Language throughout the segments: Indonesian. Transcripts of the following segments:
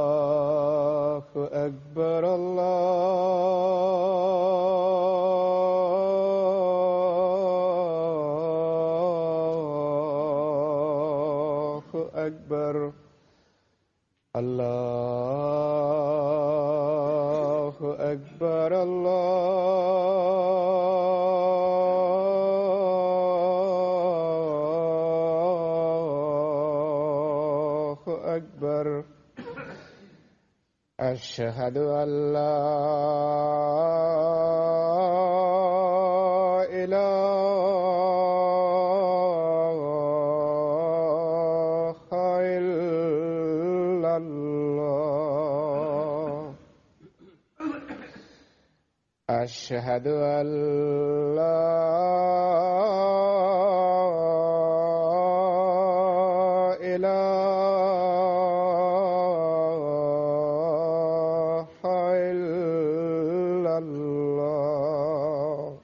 الله أكبر الله أكبر الله أكبر الله أكبر أشهد أن لا إله إلا الله أشهد أن لا إله إلا الله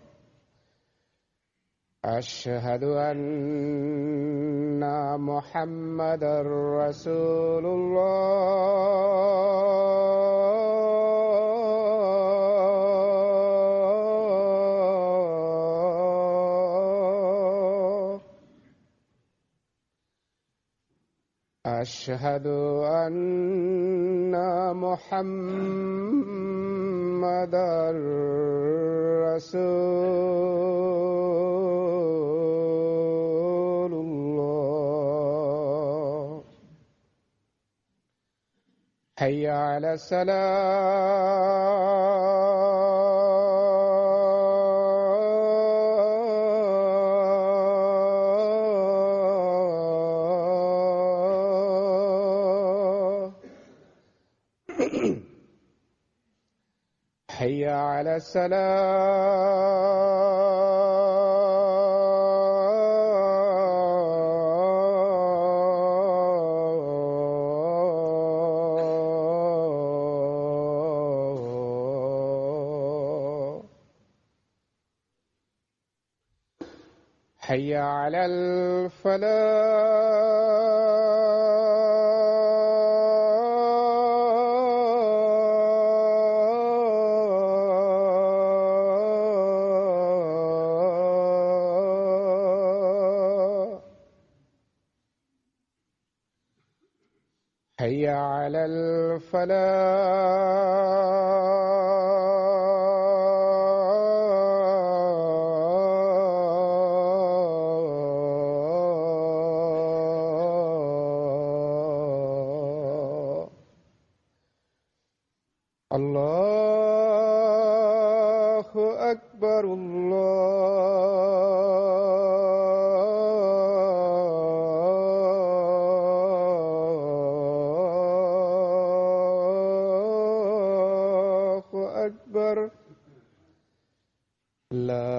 أشهد أن محمدا رسول الله أشهد أن محمدا رسول الله حي على الصلاة حي على الصلاة حي على الفلاح حي على الفلاح الله أكبر الله أكبر لا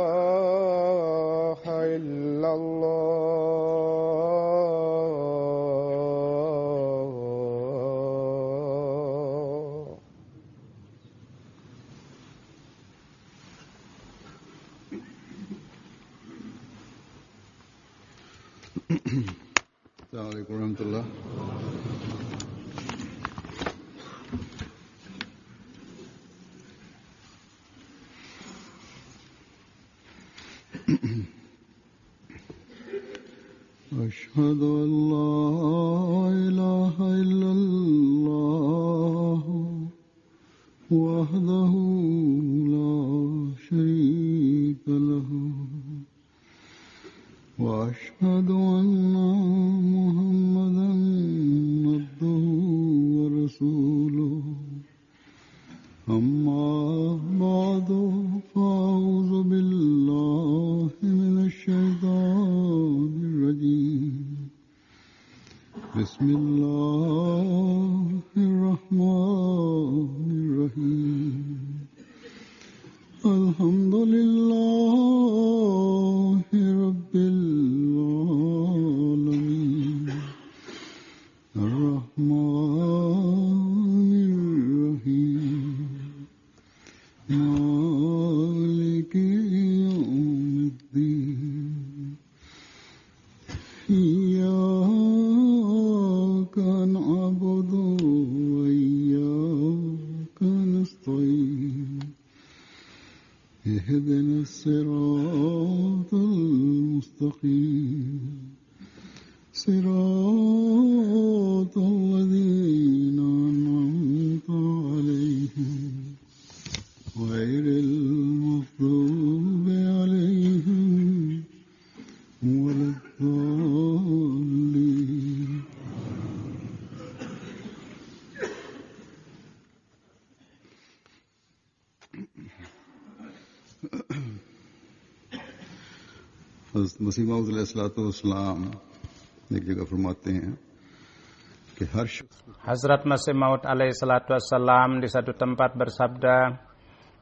إله إلا الله Assalamualaikum warahmatullahi. أشهد أن لا إله إلا الله وحده لا شريك له وأشهد أن محمدا عبده ورسوله أما بعد فأعوذ بالله من الشيطان الرجيم بسم الله الرحمن الرحيم الحمد لله رب العالمين الرحمن الرحيم إياك نعبد وإياك نستعين اهدنا الصراط المستقيم صراط الذين أنعمت عليهم غير المغضوب عليهم ولا الضالين. मसीह मौऊद अलैहिस्सलाम एक जगह फरमाते हैं कि हर शख्स Hazrat Masih Maud alaihi salatu wassalam di satu tempat bersabda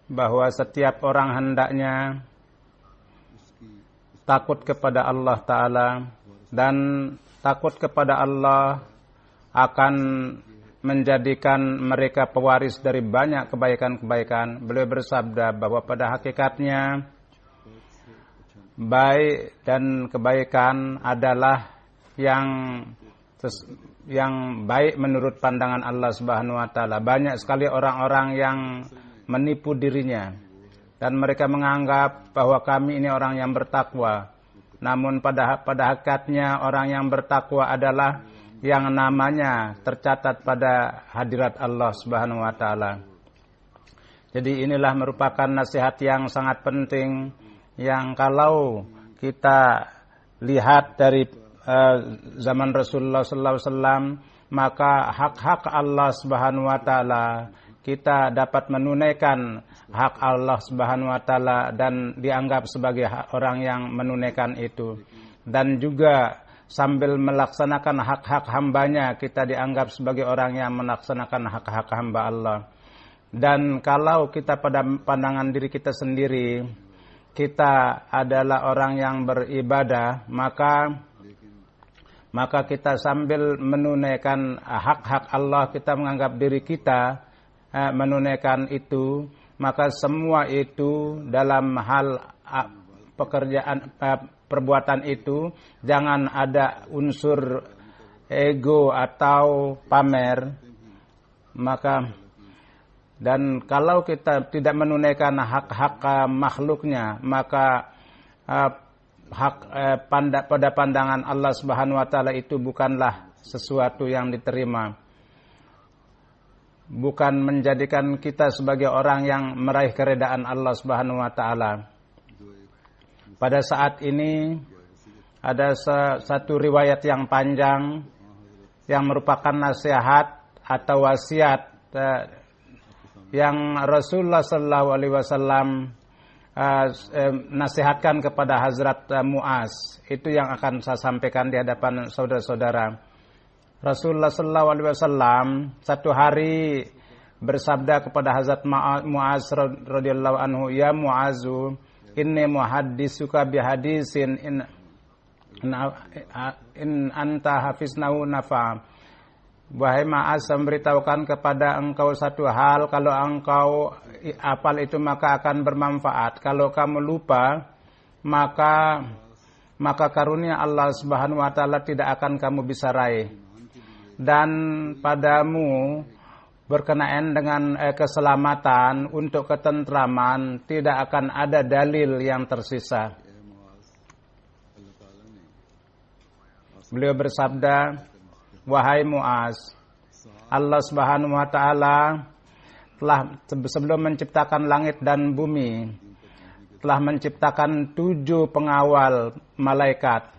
bahwa setiap orang hendaknya takut kepada Allah Ta'ala, dan takut kepada Allah akan menjadikan mereka pewaris dari banyak kebaikan-kebaikan. Beliau bersabda bahwa pada hakikatnya baik dan kebaikan adalah yang baik menurut pandangan Allah Subhanahu wa taala. Banyak sekali orang-orang yang menipu dirinya dan mereka menganggap bahwa kami ini orang yang bertakwa. Namun pada hakikatnya orang yang bertakwa adalah yang namanya tercatat pada hadirat Allah Subhanahu wa taala. Jadi inilah merupakan nasihat yang sangat penting yang kalau kita lihat dari zaman Rasulullah sallallahu alaihi wasallam, maka hak-hak Allah Subhanahu wa taala kita dapat menunaikan hak Allah Subhanahu wa taala dan dianggap sebagai orang yang menunaikan itu, dan juga sambil melaksanakan hak-hak hambanya kita dianggap sebagai orang yang melaksanakan hak-hak hamba Allah. Dan kalau kita pada pandangan diri kita sendiri kita adalah orang yang beribadah, maka kita sambil menunaikan hak-hak Allah, kita menganggap diri kita menunaikan itu, maka semua itu dalam hal pekerjaan perbuatan itu jangan ada unsur ego atau pamer. Maka dan kalau kita tidak menunaikan hak-hak makhluknya, maka pada pandangan Allah Subhanahu wa taala itu bukanlah sesuatu yang diterima. Bukan menjadikan kita sebagai orang yang meraih keredaan Allah Subhanahu wa taala. Pada saat ini ada satu riwayat yang panjang yang merupakan nasihat atau wasiat yang Rasulullah sallallahu alaihi wasallam nasihatkan kepada Hazrat Muaz. Itu yang akan saya sampaikan di hadapan saudara-saudara. Rasulullah sallallahu alaihi wasallam satu hari bersabda kepada Hazrat Muaz radhiyallahu anhu, "Ya Muazu, inni muhadditsuka bihadisin in anta hafiznahu nafa." Wahai Muaz, memberitahukan kepada engkau satu hal, kalau engkau hafal itu maka akan bermanfaat. Kalau kamu lupa, maka karunia Allah Subhanahu wa taala tidak akan kamu bisa raih. Dan padamu berkenaan dengan keselamatan untuk ketentraman tidak akan ada dalil yang tersisa. Beliau bersabda, "Wahai Muaz, Allah Subhanahu wa taala telah sebelum menciptakan langit dan bumi telah menciptakan 7 pengawal malaikat.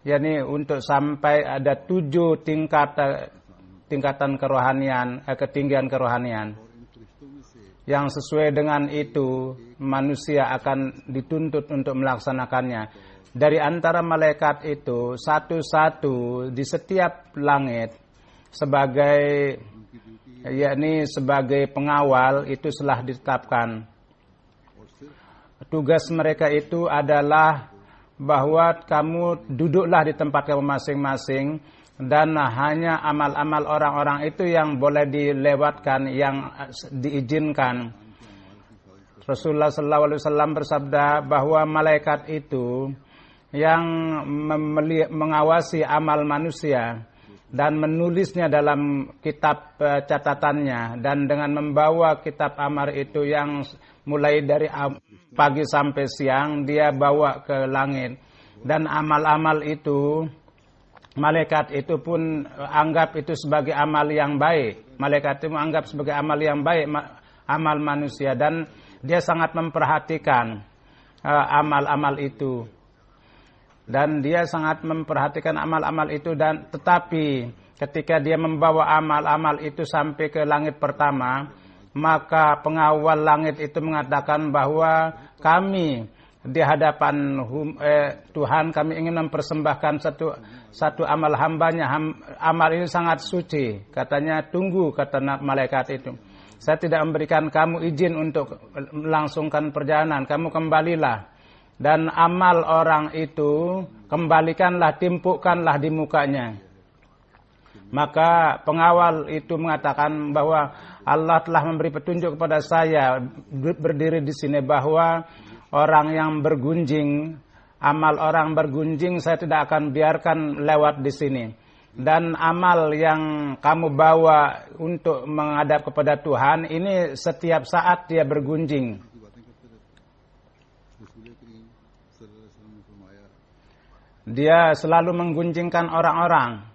yakni untuk sampai ada 7 tingkatan kerohanian, ketinggian kerohanian. Yang sesuai dengan itu manusia akan dituntut untuk melaksanakannya. Dari antara malaikat itu satu-satu di setiap langit sebagai pengawal itu telah ditetapkan. Tugas mereka itu adalah bahwa kamu duduklah di tempat kamu masing-masing dan hanya amal-amal orang-orang itu yang boleh dilewatkan, yang diizinkan. Rasulullah SAW bersabda bahwa malaikat itu yang mengawasi amal manusia dan menulisnya dalam kitab catatannya, dan dengan membawa kitab amal itu yang mulai dari pagi sampai siang dia bawa ke langit, dan amal-amal itu malaikat itu pun anggap itu sebagai amal yang baik. Malaikat itu menganggap sebagai amal yang baik, amal manusia, dan dia sangat memperhatikan amal-amal itu. Dan dia sangat memperhatikan amal-amal itu, dan tetapi ketika dia membawa amal-amal itu sampai ke langit pertama, maka pengawal langit itu mengatakan bahwa kami di hadapan Tuhan, kami ingin mempersembahkan satu amal hambanya. Amal ini sangat suci. Katanya, tunggu, kata malaikat itu. Saya tidak memberikan kamu izin untuk melangsungkan perjalanan. Kamu kembalilah. Dan amal orang itu kembalikanlah, timpukkanlah di mukanya. Maka pengawal itu mengatakan bahwa Allah telah memberi petunjuk kepada saya berdiri di sini bahwa orang yang bergunjing, amal orang bergunjing saya tidak akan biarkan lewat di sini. Dan amal yang kamu bawa untuk menghadap kepada Tuhan ini setiap saat dia bergunjing. Dia selalu menggunjingkan orang-orang.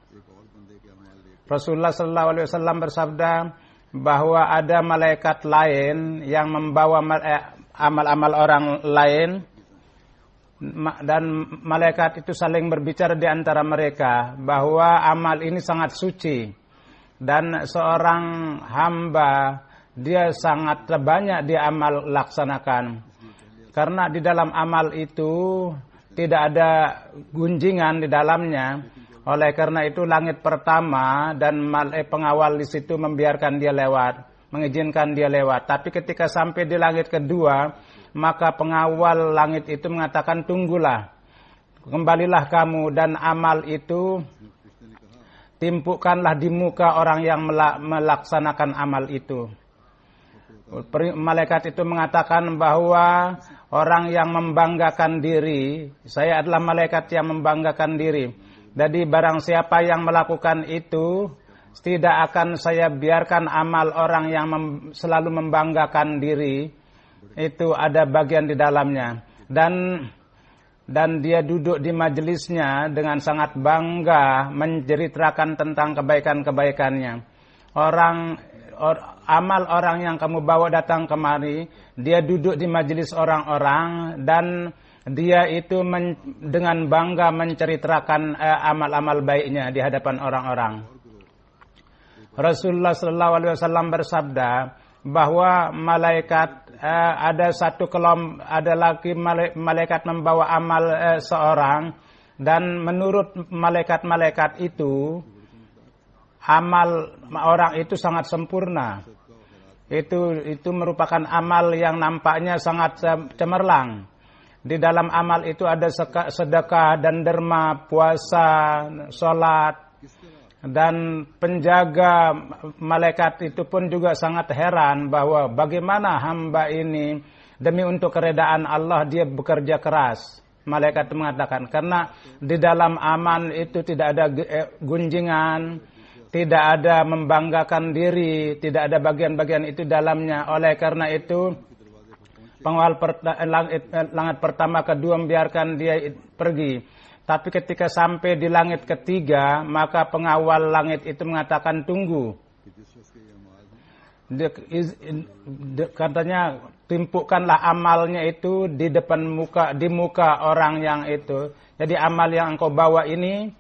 Rasulullah SAW bersabda bahwa ada malaikat lain yang membawa amal-amal orang lain, dan malaikat itu saling berbicara di antara mereka bahwa amal ini sangat suci, dan seorang hamba dia sangat banyak dia amal laksanakan, karena di dalam amal itu tidak ada gunjingan di dalamnya. Oleh karena itu langit pertama dan pengawal di situ membiarkan dia lewat, mengizinkan dia lewat. Tapi ketika sampai di langit kedua, maka pengawal langit itu mengatakan, tunggulah, kembalilah kamu, dan amal itu timpukkanlah di muka orang yang melaksanakan amal itu. Malaikat itu mengatakan bahwa orang yang membanggakan diri, saya adalah malaikat yang membanggakan diri. Jadi barang siapa yang melakukan itu, tidak akan saya biarkan amal orang yang selalu membanggakan diri, itu ada bagian di dalamnya. Dan dia duduk di majelisnya dengan sangat bangga menceritakan tentang kebaikan-kebaikannya. Amal orang yang kamu bawa datang kemari, dia duduk di majelis orang-orang dan dia itu dengan bangga menceritakan amal-amal baiknya di hadapan orang-orang. Rasulullah SAW bersabda bahwa malaikat ada lagi malaikat membawa amal seorang, dan menurut malaikat-malaikat itu amal orang itu sangat sempurna. Itu merupakan amal yang nampaknya sangat cemerlang. Di dalam amal itu ada sedekah dan derma, puasa, sholat, dan penjaga malaikat itu pun juga sangat heran bahwa bagaimana hamba ini demi untuk keredaan Allah dia bekerja keras. Malaikat itu mengatakan karena di dalam amal itu tidak ada gunjingan, tidak ada membanggakan diri, tidak ada bagian-bagian itu dalamnya. Oleh karena itu pengawal langit pertama, kedua membiarkan dia pergi. Tapi ketika sampai di langit ketiga, maka pengawal langit itu mengatakan tunggu. Katanya timpukkanlah amalnya itu di depan di muka orang yang itu. Jadi amal yang engkau bawa ini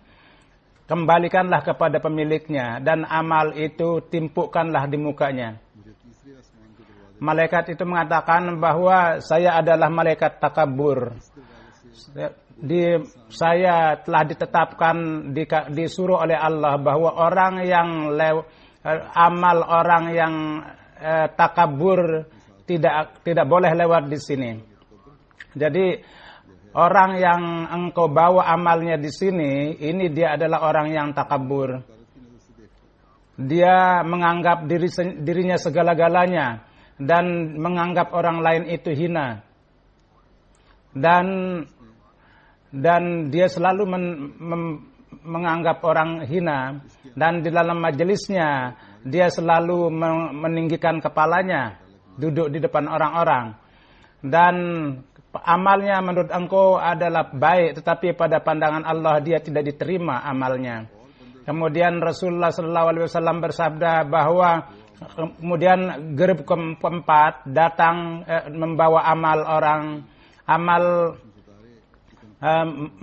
kembalikanlah kepada pemiliknya, dan amal itu timpukkanlah di mukanya. Malaikat itu mengatakan bahwa saya adalah malaikat takabur. Saya telah ditetapkan, disuruh oleh Allah bahwa orang yang amal orang yang takabur tidak boleh lewat di sini. Jadi orang yang engkau bawa amalnya di sini, ini dia adalah orang yang takabur. Dia menganggap dirinya segala-galanya dan menganggap orang lain itu hina. Dan dan dia selalu menganggap orang hina, dan di dalam majelisnya dia selalu meninggikan kepalanya, duduk di depan orang-orang, dan amalnya menurut engkau adalah baik, tetapi pada pandangan Allah dia tidak diterima amalnya. Kemudian Rasulullah SAW bersabda bahwa kemudian grup keempat datang membawa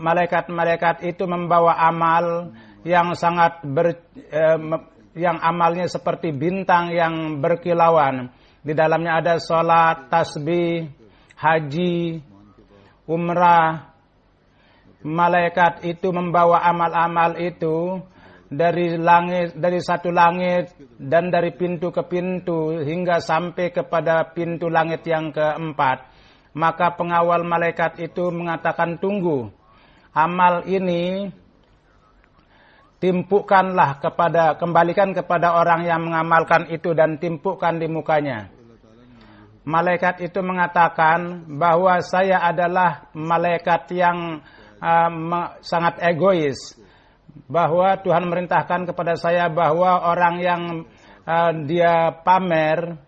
malaikat-malaikat itu membawa amal yang sangat yang amalnya seperti bintang yang berkilauan. Di dalamnya ada salat, tasbih, haji, umrah. Malaikat itu membawa amal-amal itu dari satu langit dan dari pintu ke pintu hingga sampai kepada pintu langit yang keempat. Maka pengawal malaikat itu mengatakan, tunggu, amal ini kembalikan kepada orang yang mengamalkan itu dan timpukkan di mukanya. Malaikat itu mengatakan bahwa saya adalah malaikat yang sangat egois, bahwa Tuhan merintahkan kepada saya bahwa orang yang dia pamer,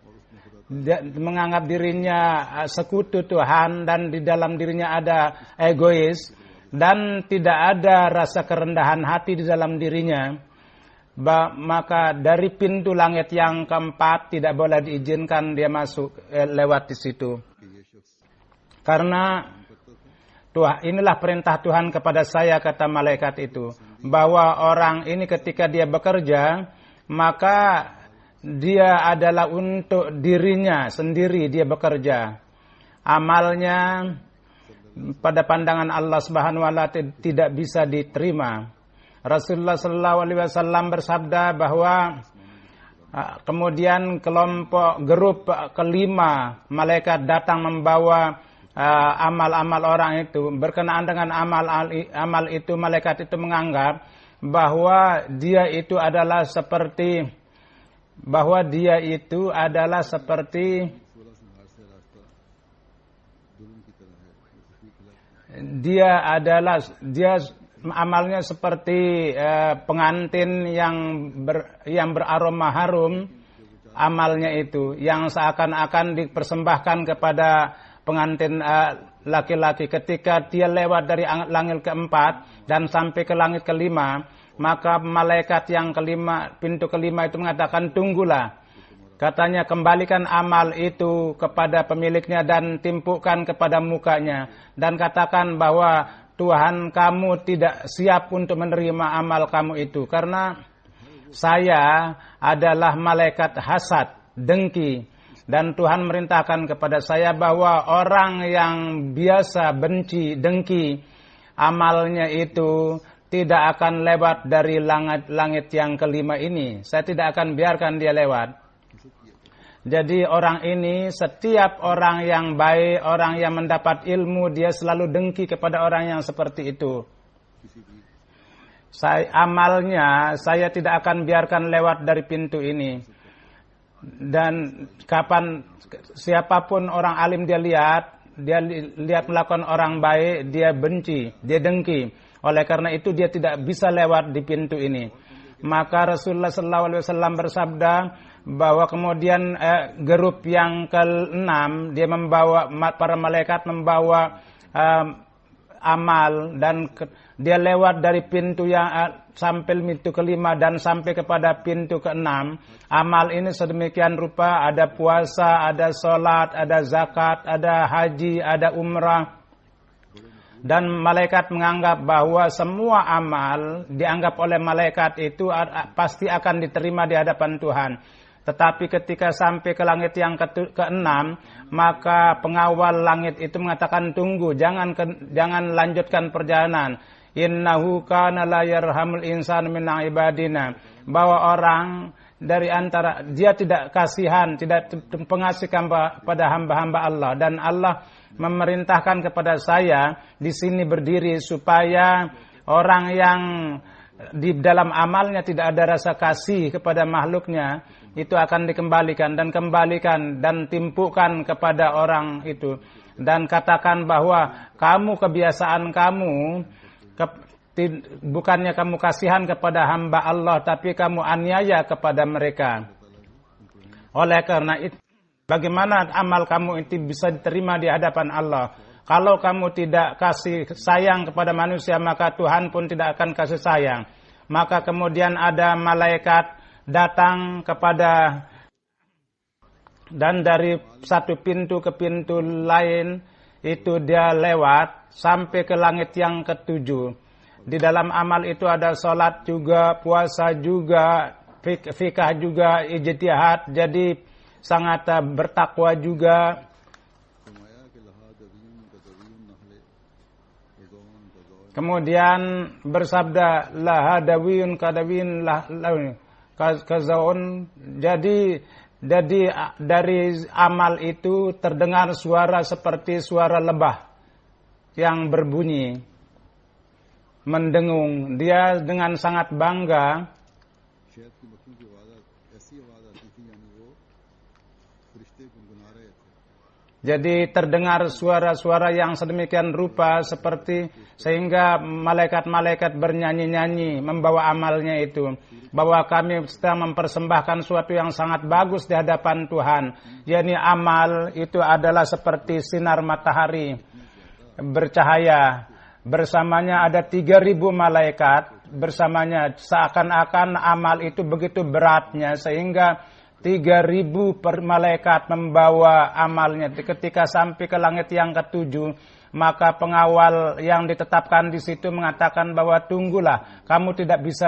dia menganggap dirinya sekutu Tuhan dan di dalam dirinya ada egois dan tidak ada rasa kerendahan hati di dalam dirinya, maka dari pintu langit yang keempat tidak boleh diizinkan dia masuk lewat di situ. Karena inilah perintah Tuhan kepada saya, kata malaikat itu, bahwa orang ini ketika dia bekerja, maka dia adalah untuk dirinya sendiri dia bekerja. Amalnya pada pandangan Allah Subhanahu wa taala tidak bisa diterima. Rasulullah SAW bersabda bahwa kemudian grup kelima malaikat datang membawa amal-amal orang itu. Berkenaan dengan amal itu, malaikat itu menganggap bahwa dia itu adalah seperti amalnya seperti pengantin yang beraroma harum, amalnya itu yang seakan-akan dipersembahkan kepada pengantin laki-laki. Ketika dia lewat dari langit keempat dan sampai ke langit kelima, maka malaikat yang kelima, pintu kelima itu mengatakan, tunggulah. Katanya, kembalikan amal itu kepada pemiliknya dan timpukkan kepada mukanya. Dan katakan bahwa Tuhan kamu tidak siap untuk menerima amal kamu itu. Karena saya adalah malaikat hasad, dengki. Dan Tuhan merintahkan kepada saya bahwa orang yang biasa benci, dengki, amalnya itu tidak akan lewat dari langit yang kelima ini. Saya tidak akan biarkan dia lewat. Jadi orang ini, setiap orang yang baik, orang yang mendapat ilmu, dia selalu dengki kepada orang yang seperti itu. Amalnya, saya tidak akan biarkan lewat dari pintu ini. Dan siapapun orang alim dia lihat melakukan orang baik, dia benci, dia dengki. Oleh karena itu dia tidak bisa lewat di pintu ini. Maka Rasulullah SAW bersabda bahwa kemudian grup yang ke-6 dia membawa, para malaikat membawa amal dan dia lewat dari pintu yang sampai pintu kelima dan sampai kepada pintu ke-6. Amal ini sedemikian rupa, ada puasa, ada sholat, ada zakat, ada haji, ada umrah. Dan malaikat menganggap bahwa semua amal dianggap oleh malaikat itu pasti akan diterima di hadapan Tuhan. Tetapi ketika sampai ke langit yang ke-6, maka pengawal langit itu mengatakan, tunggu, jangan lanjutkan perjalanan. Innahu kana la yarhamul insan min ibadina. Bahwa orang dari antara, dia tidak kasihan, tidak pengasih pada hamba-hamba Allah. Dan Allah memerintahkan kepada saya di sini berdiri supaya orang yang di dalam amalnya tidak ada rasa kasih kepada makhluknya, itu akan dikembalikan dan timpukkan kepada orang itu. dan katakan bahwa kamu kebiasaan kamu bukannya kamu kasihan kepada hamba Allah, tapi kamu aniaya kepada mereka. Oleh karena itu, bagaimana amal kamu itu bisa diterima di hadapan Allah? Kalau kamu tidak kasih sayang kepada manusia, maka Tuhan pun tidak akan kasih sayang. Maka kemudian ada malaikat datang kepada, dan dari satu pintu ke pintu lain itu dia lewat sampai ke langit yang ketujuh. Di dalam amal itu ada sholat juga, puasa juga, fikah juga, ijtihad, jadi sangat bertakwa juga. Kemudian bersabda la hadawiyun kadawin la kazaun. Jadi dari amal itu terdengar suara seperti suara lebah yang berbunyi, mendengung. Dia dengan sangat bangga. Jadi terdengar suara-suara yang sedemikian rupa seperti, sehingga malaikat-malaikat bernyanyi-nyanyi membawa amalnya itu, bahwa kami sedang mempersembahkan suatu yang sangat bagus di hadapan Tuhan. yakni amal itu adalah seperti sinar matahari bercahaya. Bersamanya ada 3.000 malaikat bersamanya, seakan-akan amal itu begitu beratnya sehingga 3.000 malaikat membawa amalnya. Ketika sampai ke langit yang ketujuh, maka pengawal yang ditetapkan di situ mengatakan bahwa tunggulah, kamu tidak bisa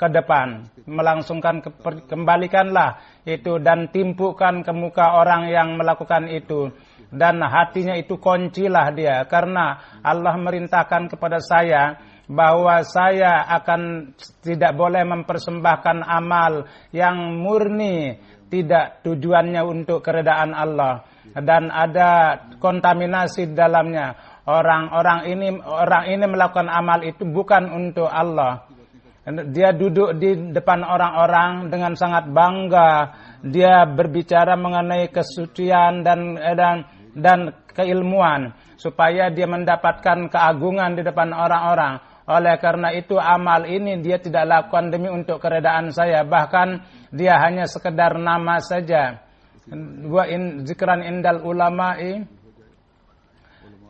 ke depan, melangsungkan kembalikanlah itu dan timpukan ke muka orang yang melakukan itu. Dan hatinya itu kuncilah dia, karena Allah merintahkan kepada saya bahwa saya akan tidak boleh mempersembahkan amal yang murni, tidak tujuannya untuk keredaan Allah, dan ada kontaminasi di dalamnya. Orang ini melakukan amal itu bukan untuk Allah. Dia duduk di depan orang-orang dengan sangat bangga. Dia berbicara mengenai kesucian dan keilmuan supaya dia mendapatkan keagungan di depan orang-orang. Oleh karena itu amal ini dia tidak lakukan demi untuk keredaan saya, bahkan dia hanya sekedar nama saja. Wa in zikran indal ulama'i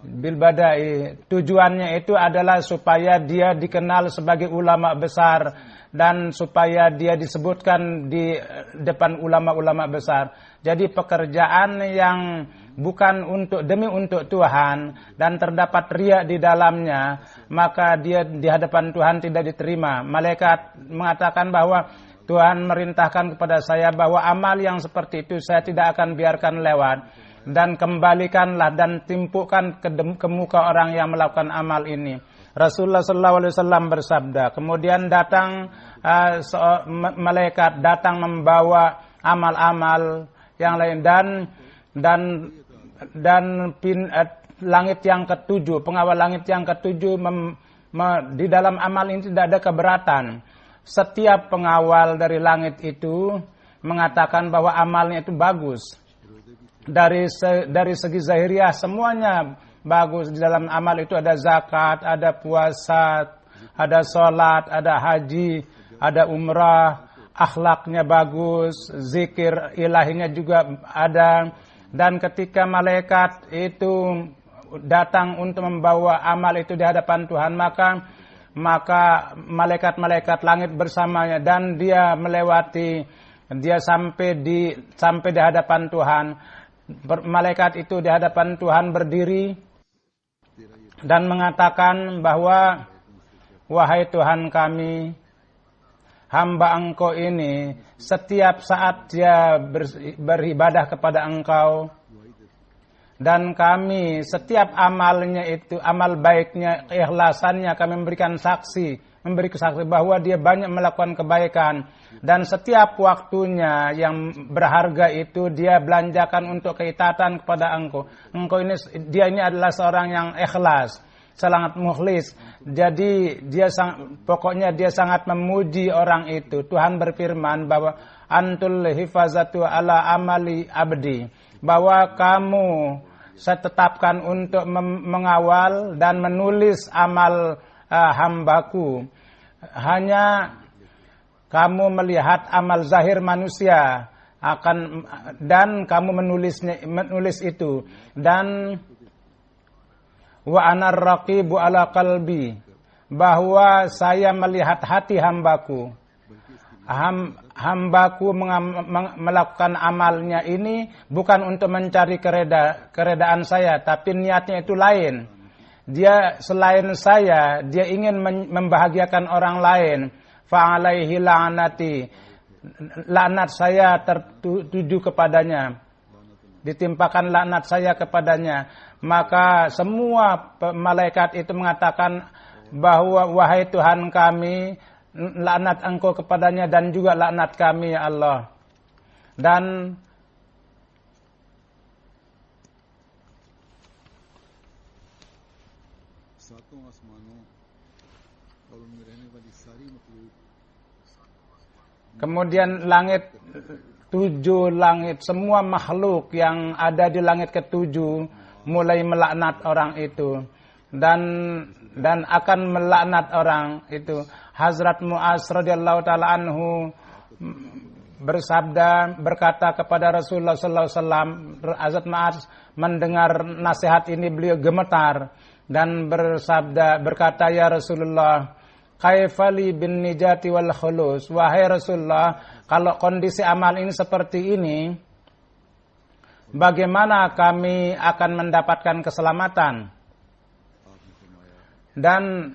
bil badai. Tujuannya itu adalah supaya dia dikenal sebagai ulama besar dan supaya dia disebutkan di depan ulama-ulama besar. Jadi pekerjaan yang bukan demi untuk Tuhan dan terdapat riya di dalamnya, maka dia di hadapan Tuhan tidak diterima. Malaikat mengatakan bahwa Tuhan merintahkan kepada saya bahwa amal yang seperti itu saya tidak akan biarkan lewat, dan kembalikanlah dan timpukan ke muka orang yang melakukan amal ini. Rasulullah SAW bersabda, kemudian datang malaikat datang membawa amal-amal yang lain dan langit yang ketujuh, pengawal langit yang ketujuh di dalam amal ini tidak ada keberatan. Setiap pengawal dari langit itu mengatakan bahwa amalnya itu bagus. Dari segi zahiriah semuanya bagus. Di dalam amal itu ada zakat, ada puasa, ada sholat, ada haji, ada umrah, akhlaknya bagus, zikir ilahinya juga ada. Dan ketika malaikat itu datang untuk membawa amal itu di hadapan Tuhan, maka malaikat-malaikat langit bersamanya, dan dia sampai di hadapan Tuhan. Malaikat itu di hadapan Tuhan berdiri dan mengatakan bahwa wahai Tuhan kami, hamba Engkau ini setiap saat dia beribadah kepada Engkau, dan kami setiap amalnya itu, amal baiknya, keikhlasannya kami memberi kesaksi bahwa dia banyak melakukan kebaikan, dan setiap waktunya yang berharga itu dia belanjakan untuk keitaatan kepada Engkau. Dia ini adalah seorang yang ikhlas, sangat mukhlis. Jadi pokoknya dia sangat memuji orang itu. Tuhan berfirman bahwa antul hifazatu ala amali abdi, bahwa kamu saya tetapkan untuk mengawal dan menulis amal hambaku. Hanya kamu melihat amal zahir manusia dan kamu menulis itu, dan wa anar raqibu ala qalbi, bahwa saya melihat hati hambaku. Hambaku melakukan amalnya ini bukan untuk mencari keredaan saya, tapi niatnya itu lain. Dia selain saya, dia ingin membahagiakan orang lain. Fa'alaihi la'nati, laknat saya tertuju kepadanya, ditimpakan laknat saya kepadanya. Maka semua malaikat itu mengatakan bahwa wahai Tuhan kami, laknat engkau kepadanya dan juga laknat kami ya Allah. Dan kemudian langit, 7 langit, semua makhluk yang ada di langit ke-7 mulai melaknat orang itu dan akan melaknat orang itu. Hazrat Mu'az radhiyallahu taala anhu berkata kepada Rasulullah sallallahu alaihi wasallam. Hazrat Mu'az mendengar nasihat ini, beliau gemetar dan berkata, ya Rasulullah, kaifali bin nijati wal khulus, wahai Rasulullah, kalau kondisi amal ini seperti ini, bagaimana kami akan mendapatkan keselamatan? Dan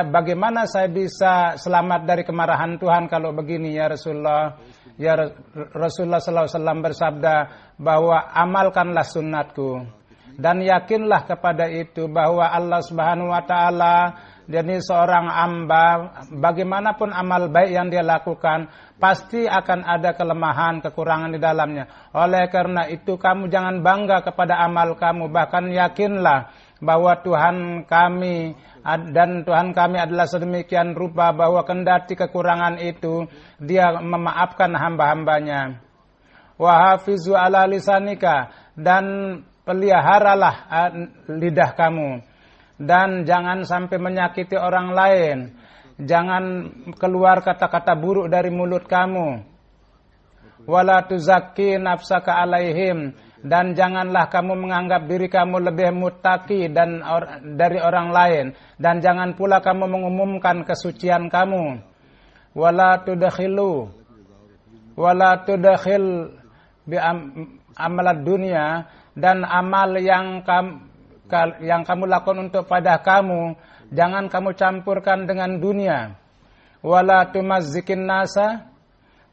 bagaimana saya bisa selamat dari kemarahan Tuhan kalau begini ya Rasulullah? Ya Rasulullah sallallahu alaihi wasallam bersabda bahwa amalkanlah sunnatku dan yakinlah kepada itu bahwa Allah Subhanahu wa taala, jadi seorang hamba bagaimanapun amal baik yang dia lakukan pasti akan ada kelemahan, kekurangan di dalamnya. Oleh karena itu kamu jangan bangga kepada amal kamu, bahkan yakinlah bahwa Tuhan kami adalah sedemikian rupa bahwa kendati kekurangan itu dia memaafkan hamba-hambanya. Wa hafizu ala lisanika, dan peliharalah lidah kamu dan jangan sampai menyakiti orang lain. Jangan keluar kata-kata buruk dari mulut kamu. Wala tuzakki nafsaka alaihim, dan janganlah kamu menganggap diri kamu lebih muttaqi dari orang lain, dan jangan pula kamu mengumumkan kesucian kamu. Wala tudakhil bi amalad dunia, dan amal yang kamu lakukan untuk pada kamu jangan kamu campurkan dengan dunia. Wala tumazzikin nasa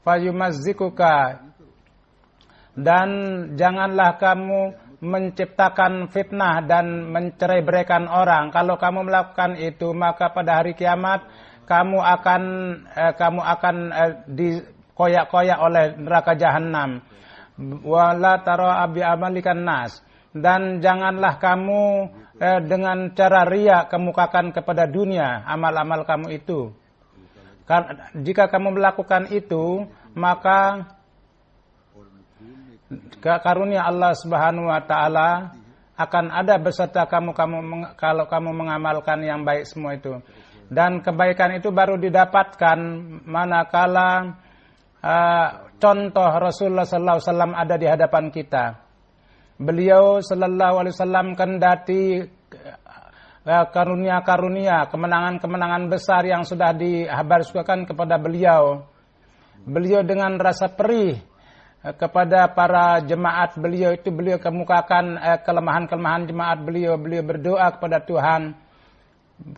fayumazzikuka, dan janganlah kamu menciptakan fitnah dan mencerai-beraikan orang. Kalau kamu melakukan itu, maka pada hari kiamat kamu akan dikoyak-koyak oleh neraka jahanam. Wala tara bi amalikan nas, dan janganlah kamu dengan cara riya kemukakan kepada dunia amal-amal kamu itu. Jika kamu melakukan itu, maka karunia Allah Subhanahu wa taala akan ada beserta kamu kalau kamu mengamalkan yang baik semua itu. Dan kebaikan itu baru didapatkan manakala contoh Rasulullah sallallahu alaihi wasallam ada di hadapan kita. Beliau sallallahu alaihi wasallam kendati karunia-karunia, kemenangan-kemenangan besar yang sudah dihabarkan kepada beliau. Beliau dengan rasa perih kepada para jemaat beliau itu, beliau kemukakan kelemahan-kelemahan jemaat beliau. Beliau berdoa kepada Tuhan.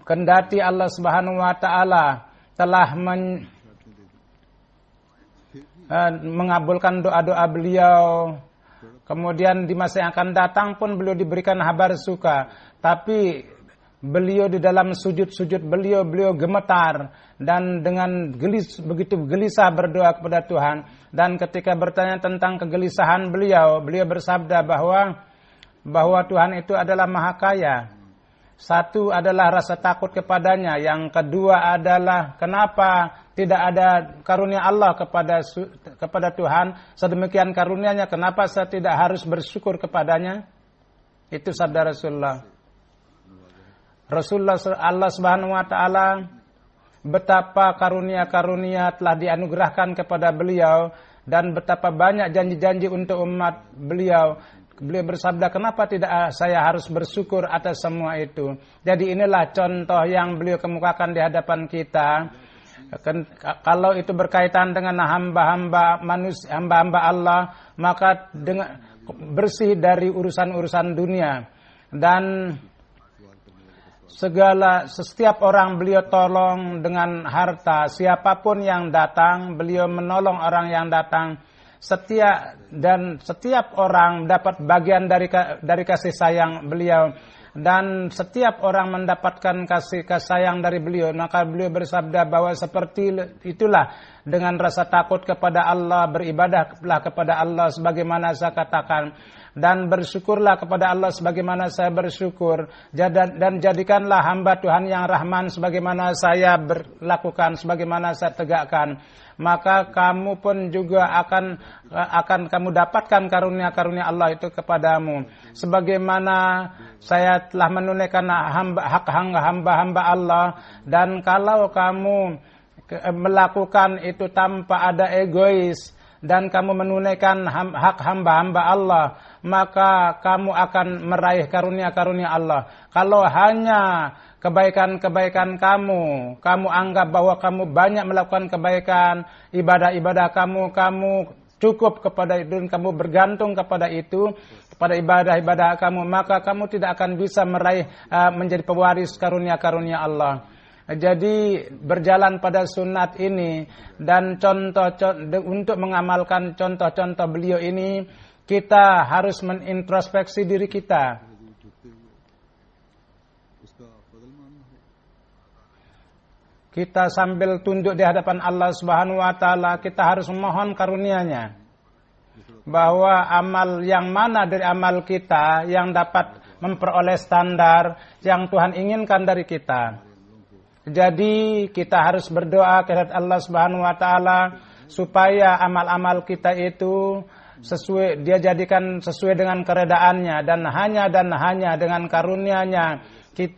Kendati Allah Subhanahu wa taala telah mengabulkan doa-doa beliau, kemudian di masa yang akan datang pun beliau diberikan kabar suka, tapi beliau di dalam sujud-sujud beliau gemetar dan dengan begitu gelisah berdoa kepada Tuhan. Dan ketika bertanya tentang kegelisahan beliau bersabda bahwa Tuhan itu adalah Maha Kaya. Satu adalah rasa takut kepadanya, yang kedua adalah kenapa tidak ada karunia Allah kepada Tuhan sedemikian karunianya, kenapa saya tidak harus bersyukur kepadanya? Itu sabda Rasulullah. Allah Subhanahu wa taala betapa karunia-karunia telah dianugerahkan kepada beliau dan betapa banyak janji-janji untuk umat beliau. Beliau bersabda, kenapa tidak saya harus bersyukur atas semua itu. Jadi inilah contoh yang beliau kemukakan di hadapan kita. Kalau itu berkaitan dengan hamba-hamba manusia, hamba-hamba Allah, maka dengan bersih dari urusan-urusan dunia. Dan setiap orang beliau tolong dengan harta. Siapapun yang datang, beliau menolong orang yang datang. Setiap orang dapat bagian dari kasih sayang beliau, dan setiap orang mendapatkan kasih sayang dari beliau. Maka beliau bersabda bahwa seperti itulah dengan rasa takut kepada Allah, beribadahlah kepada Allah sebagaimana saya katakan, dan bersyukurlah kepada Allah sebagaimana saya bersyukur, dan jadikanlah hamba Tuhan yang Rahman sebagaimana saya berlakukan, sebagaimana saya tegakkan. Maka kamu pun juga akan kamu dapatkan karunia-karunia Allah itu kepadamu. Sebagaimana saya telah menunaikan hak hamba-hamba Allah, dan kalau kamu melakukan itu tanpa ada egois, dan kamu menunaikan hak hamba-hamba Allah, maka kamu akan meraih karunia-karunia Allah. Kalau hanya kebaikan-kebaikan kamu anggap bahwa kamu banyak melakukan kebaikan, ibadah-ibadah kamu cukup kepada itu, dan kamu bergantung kepada itu, kepada ibadah-ibadah kamu, maka kamu tidak akan bisa meraih menjadi pewaris karunia-karunia Allah. Jadi berjalan pada sunat ini dan untuk mengamalkan contoh-contoh beliau ini, kita harus menintrospeksi diri kita. Kita sambil tunduk di hadapan Allah Subhanahu wa taala, kita harus memohon karunia-Nya. Bahwa amal yang mana dari amal kita yang dapat memperoleh standar yang Tuhan inginkan dari kita. Jadi kita harus berdoa kepada Allah Subhanahu wa taala supaya amal-amal kita itu dia jadikan sesuai dengan keredaannya, dan hanya dengan karunia-Nya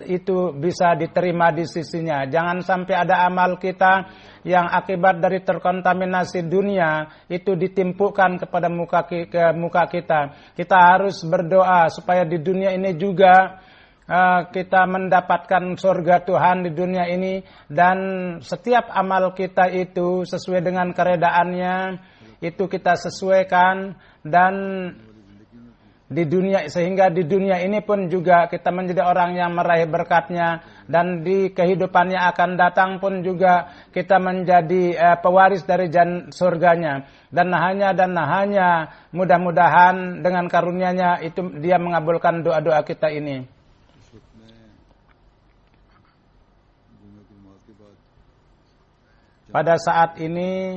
itu bisa diterima di sisinya. Jangan sampai ada amal kita yang akibat dari terkontaminasi dunia itu ditimpukkan kepada muka kita. Kita harus berdoa supaya di dunia ini juga kita mendapatkan surga Tuhan di dunia ini, dan setiap amal kita itu sesuai dengan keredaannya, itu kita sesuaikan, dan di dunia, sehingga di dunia ini pun juga kita menjadi orang yang meraih berkatnya, dan di kehidupan yang akan datang pun juga kita menjadi pewaris dari surganya. Dan hanya mudah-mudahan dengan karunia-Nya itu Dia mengabulkan doa-doa kita ini. Pada saat ini,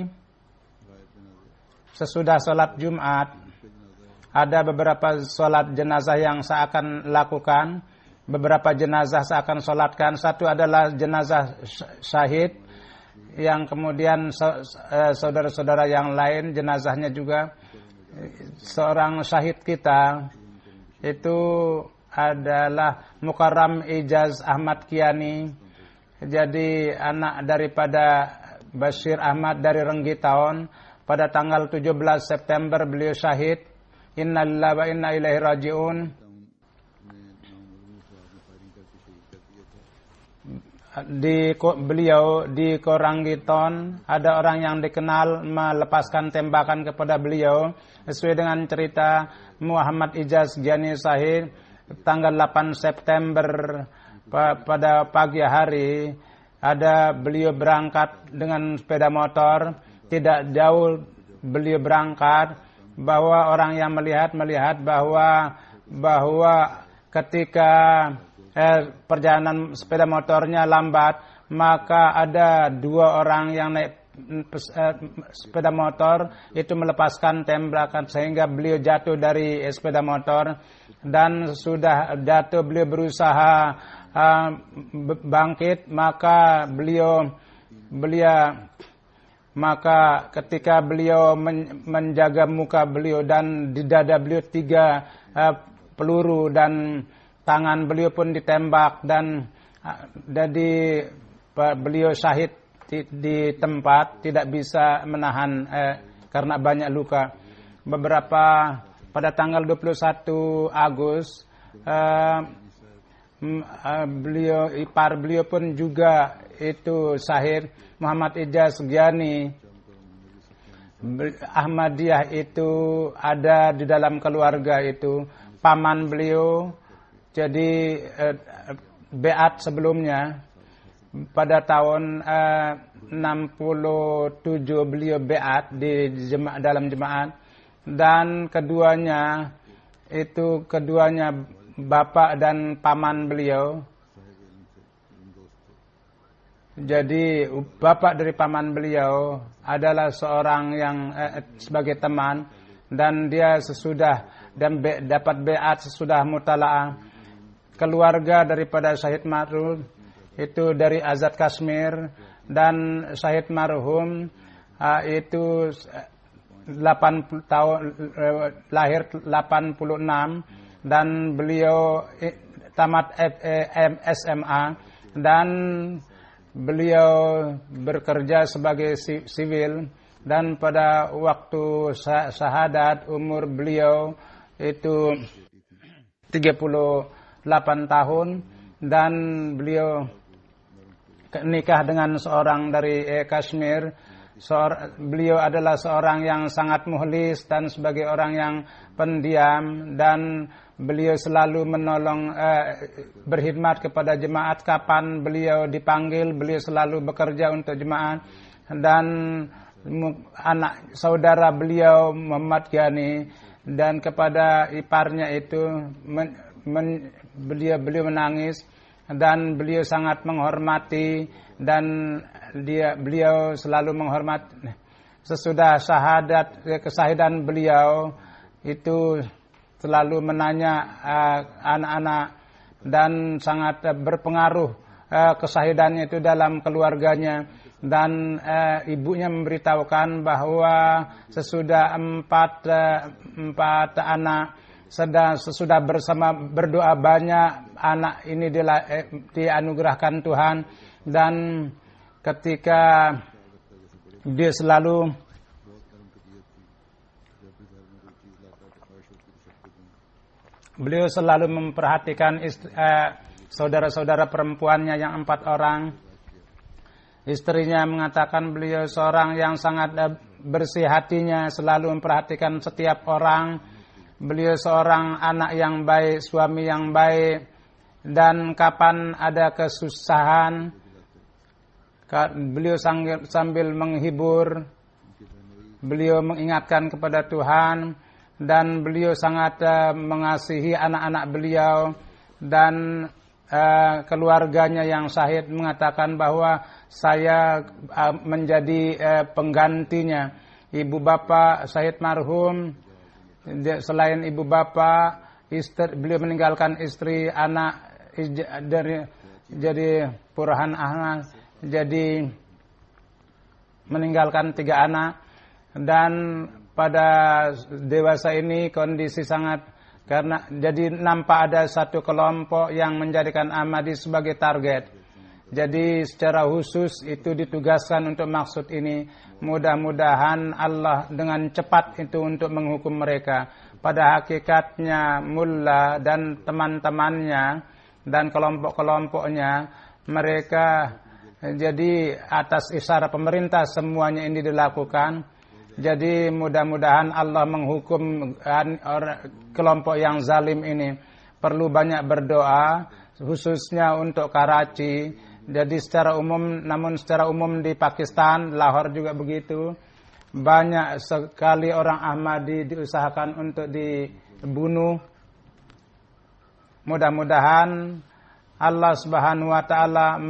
sesudah sholat Jumat, ada beberapa sholat jenazah yang saya akan lakukan. Beberapa jenazah saya akan sholatkan. Satu adalah jenazah syahid, yang kemudian saudara-saudara yang lain jenazahnya juga. Seorang syahid kita itu adalah Mukarram Ijaz Ahmad Kiani. Jadi anak daripada Bashir Ahmad dari Renggitaun. Pada tanggal 17 September beliau syahid. Innalillahi wa inna ilaihi raji'un. Beliau di Koranggiton, ada orang yang dikenal melepaskan tembakan kepada beliau. Sesuai dengan cerita Muhammad Ijaz Jani Sahid, tanggal 8 September pada pagi hari, ada beliau berangkat dengan sepeda motor. Tidak jauh beliau berangkat, bahwa orang yang melihat bahwa ketika perjalanan sepeda motornya lambat, maka ada dua orang yang naik sepeda motor itu melepaskan tembakan sehingga beliau jatuh dari sepeda motor, dan sudah jatuh beliau berusaha bangkit, maka ketika beliau menjaga muka beliau dan di dada beliau 3 peluru dan tangan beliau pun ditembak dan jadi beliau syahid di tempat, tidak bisa menahan karena banyak luka. Beberapa pada tanggal 21 Agustus ipar beliau pun juga itu syahid, Muhammad Ijaz Giani. Ahmadiyah itu ada di dalam keluarga itu, paman beliau. Jadi beat sebelumnya pada tahun 67 beliau beat di dalam jemaat, dan keduanya bapak dan paman beliau. Jadi bapak dari paman beliau adalah seorang yang sebagai teman, dan dia dapat beat sesudah mutalaah. Keluarga daripada Syahid marhum itu dari Azad Kashmir, dan Syahid marhum itu 80 tahun lahir 86, dan beliau tamat SMA, dan beliau bekerja sebagai sivil, dan pada waktu syahadat umur beliau itu 38 tahun, dan beliau nikah dengan seorang dari Kashmir. Beliau adalah seorang yang sangat mukhlis dan sebagai orang yang pendiam, dan beliau selalu menolong berkhidmat kepada jemaat. Kapan beliau dipanggil, beliau selalu bekerja untuk jemaat. Dan anak saudara beliau Muhammad Giani, dan kepada iparnya itu beliau menangis, dan beliau sangat menghormati, dan beliau selalu menghormati. Sesudah kesahidan beliau itu selalu menanya anak-anak, dan sangat berpengaruh kesahidannya itu dalam keluarganya. Dan ibunya memberitahukan bahwa sesudah empat anak sesudah bersama berdoa banyak, anak ini dianugerahkan Tuhan. Dan ketika dia beliau selalu memperhatikan saudara-saudara perempuannya yang 4 orang. Istrinya mengatakan beliau seorang yang sangat bersih hatinya, selalu memperhatikan setiap orang. Beliau seorang anak yang baik, suami yang baik, dan kapan ada kesusahan, beliau sambil menghibur, beliau mengingatkan kepada Tuhan, dan beliau sangat mengasihi anak-anak beliau dan keluarganya yang syahid. Mengatakan bahwa saya menjadi penggantinya. Ibu bapak Syahid marhum, selain ibu bapak, beliau meninggalkan istri, anak jadi Purahan Ahmad, jadi meninggalkan 3 anak. Dan pada dewasa ini kondisi sangat, karena jadi nampak ada satu kelompok yang menjadikan Ahmadi sebagai target. Jadi secara khusus itu ditugaskan untuk maksud ini. Mudah-mudahan Allah dengan cepat itu untuk menghukum mereka. Pada hakikatnya mullah dan teman-temannya dan kelompok-kelompoknya, mereka jadi atas isyarat pemerintah semuanya ini dilakukan. Jadi mudah-mudahan Allah menghukum kelompok yang zalim ini. Perlu banyak berdoa, khususnya untuk Karachi. Jadi secara umum di Pakistan, Lahore juga begitu. Banyak sekali orang Ahmadi diusahakan untuk dibunuh. Mudah-mudahan Allah Subhanahu wa taala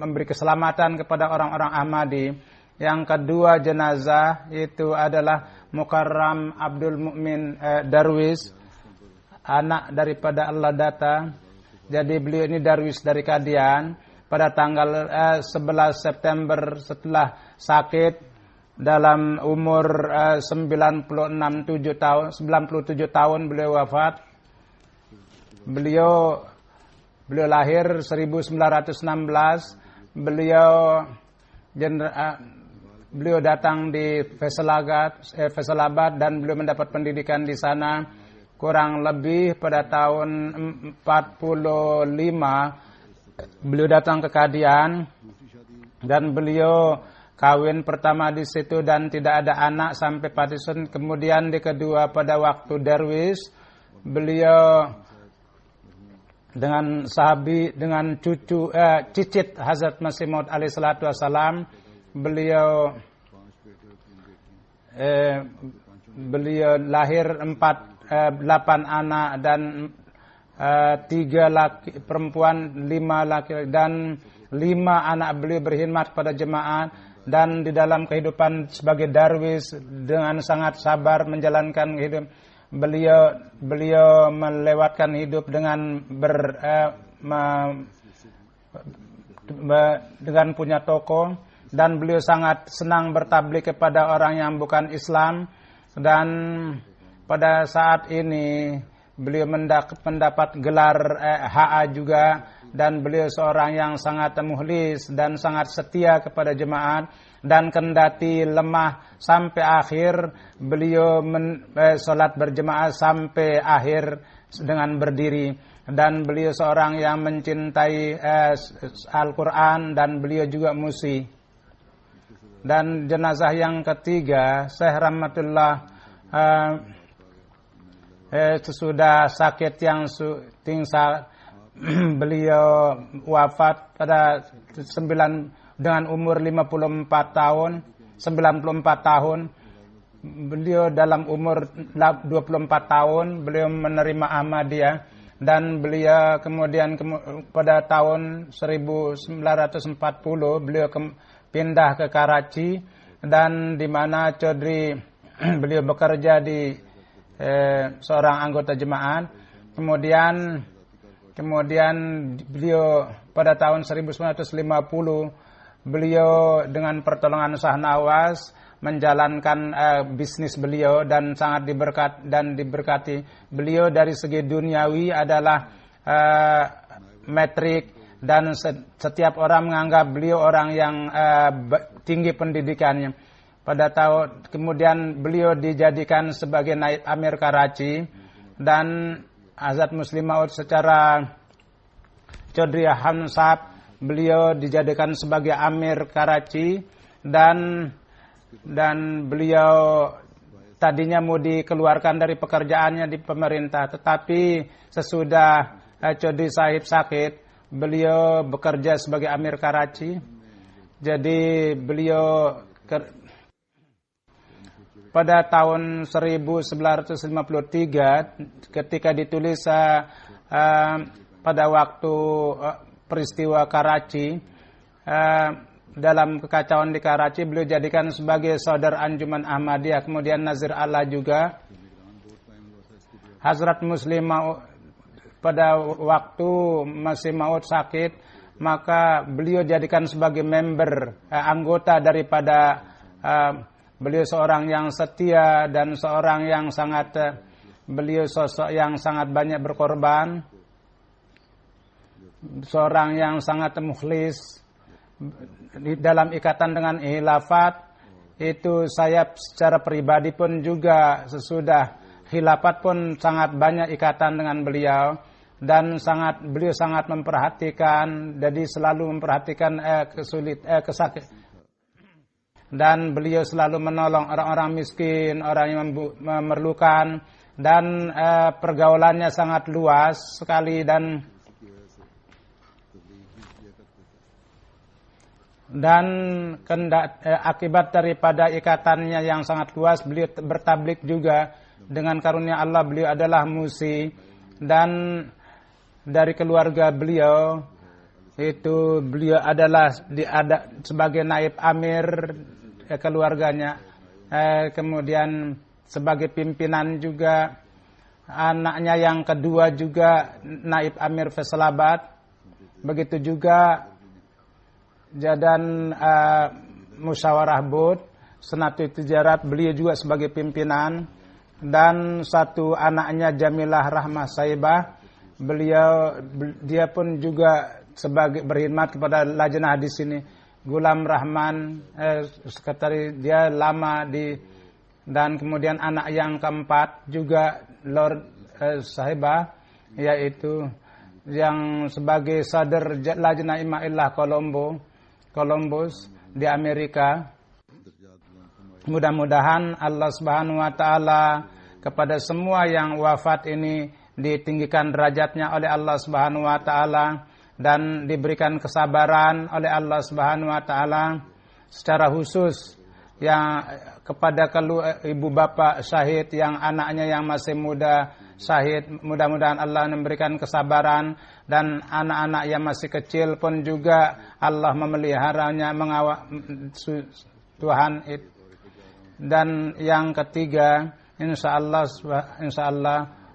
memberi keselamatan kepada orang-orang Ahmadi. Yang kedua jenazah itu adalah Mukarram Abdul Mukmin Darwis, anak daripada Allah Data. Jadi beliau ini Darwis dari Kadian. Pada tanggal 11 September setelah sakit dalam umur 97 tahun beliau wafat. Beliau lahir 1916. Beliau datang di Faisalabad dan beliau mendapat pendidikan di sana kurang lebih pada tahun 45. Beliau datang ke Qadian dan beliau kawin pertama di situ dan tidak ada anak sampai partition. Kemudian di kedua pada waktu Darwis, beliau dengan cicit Hazrat Masih Maud alaihi salatu wassalam, beliau lahir 8 anak dan 3 laki perempuan, 5 laki dan 5 anak beliau berkhidmat pada jemaah. Dan di dalam kehidupan sebagai darwis dengan sangat sabar menjalankan hidup, beliau melewatkan hidup dengan dengan punya toko, dan beliau sangat senang bertabligh kepada orang yang bukan Islam. Dan pada saat ini beliau mendapat gelar HA juga, dan beliau seorang yang sangat mukhlis dan sangat setia kepada jemaat. Dan kendati lemah sampai akhir, beliau sholat berjemaah sampai akhir dengan berdiri. Dan beliau seorang yang mencintai Al-Quran, dan beliau juga musi. Dan jenazah yang ketiga, Syekh Rahmatullah, sesudah sakit yang tinggal, beliau wafat pada dengan umur 94 tahun. Beliau dalam umur 24 tahun beliau menerima Ahmadiyah, dan beliau kemudian pada tahun 1940 beliau pindah ke Karachi, dan di mana Chaudhry beliau bekerja di seorang anggota jemaat. Kemudian beliau pada tahun 1950 beliau dengan pertolongan Shah Nawaz menjalankan bisnis beliau dan sangat diberkati. Beliau dari segi duniawi adalah metrik, dan setiap orang menganggap beliau orang yang tinggi pendidikannya. Kemudian beliau dijadikan sebagai Naib Amir Karachi, dan Hazrat Muslim Maud secara Chaudhry Hamsab beliau dijadikan sebagai Amir Karachi, dan beliau tadinya mau dikeluarkan dari pekerjaannya di pemerintah, tetapi sesudah Chaudhry Sahib sakit, beliau bekerja sebagai Amir Karachi. Jadi beliau pada tahun 1953 ketika ditulis pada waktu peristiwa Karachi, dalam kekacauan di Karachi, beliau jadikan sebagai saudara Anjuman Ahmadiyah, kemudian Nazir Allah juga. Hazrat Muslim Maud pada waktu Masih Maud sakit, maka beliau jadikan sebagai member, anggota daripada beliau seorang yang setia dan seorang yang beliau sosok yang sangat banyak berkorban. Seorang yang sangat mukhlis dalam ikatan dengan khilafat. Itu saya secara pribadi pun juga sesudah khilafat pun sangat banyak ikatan dengan beliau, dan beliau sangat memperhatikan, jadi selalu memperhatikan kesakit, dan beliau selalu menolong orang-orang miskin, orang yang memerlukan, dan pergaulannya sangat luas sekali. Dan akibat daripada ikatannya yang sangat luas, beliau bertabligh juga. Dengan karunia Allah beliau adalah musi, dan dari keluarga beliau itu beliau adalah sebagai naib amir keluarganya, kemudian sebagai pimpinan juga. Anaknya yang kedua juga naib amir Faisalabad, begitu juga dan musyawarah Bud, Senatul Tijarat, beliau juga sebagai pimpinan, dan satu anaknya Jamilah Rahmah Saibah, dia pun juga sebagai berkhidmat kepada lajnah di sini. Gulam Rahman, sekretaris dia lama dan kemudian anak yang keempat juga Lord Saibah, yaitu yang sebagai sadar lajnah Imamillah Columbus di Amerika. Mudah-mudahan Allah Subhanahu wa taala kepada semua yang wafat ini ditinggikan derajatnya oleh Allah Subhanahu wa taala dan diberikan kesabaran oleh Allah Subhanahu wa taala. Secara khusus yang kepada ibu bapak syahid yang anaknya yang masih muda syahid, mudah-mudahan Allah memberikan kesabaran, dan anak-anak yang masih kecil pun juga Allah memeliharanya, Tuhan. Dan yang ketiga, insyaallah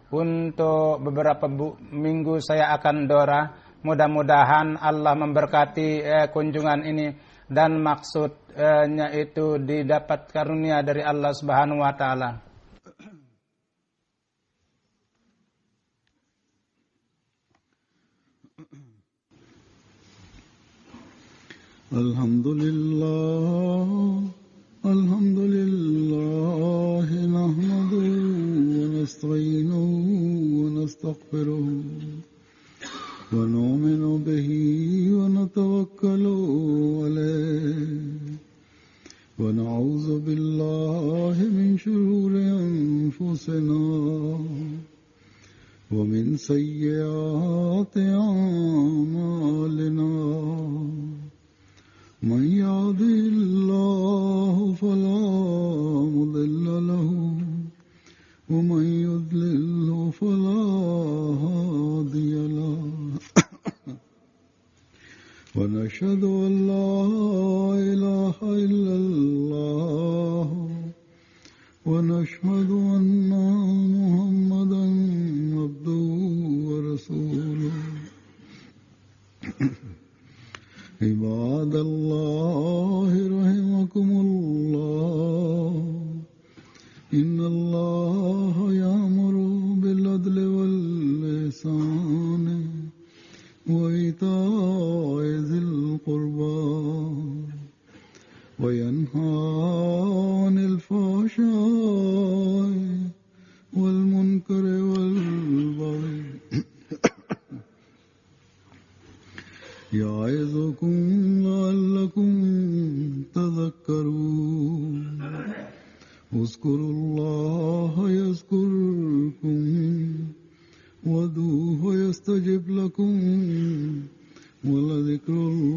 untuk beberapa minggu saya akan dora. Mudah-mudahan Allah memberkati kunjungan ini dan maksudnya itu didapat karunia dari Allah Subhanahu wa taala. Alhamdulillah nahmaduhu wa nasta'inuhu wa nastaghfiruh wa nu'minu bihi wa natawakkalu alayhi wa na'udzu billahi min shururi anfusina wa min sayyiati a'malina. من يهده الله فلا مضل له ومن يضلل فلا هادي له ونشهد أن لا إله إلا الله ونشهد أن محمدا عبده ورسوله. عباد الله رحمكم الله إن الله يأمر بالعدل والإحسان وإيتاء ذي القربى وينهى عن الفحشاء والمنكر والبغي يعظكم لعلكم تذكرون. اذكروا الله يذكركم وادعوه يستجب لكم ولذكر الله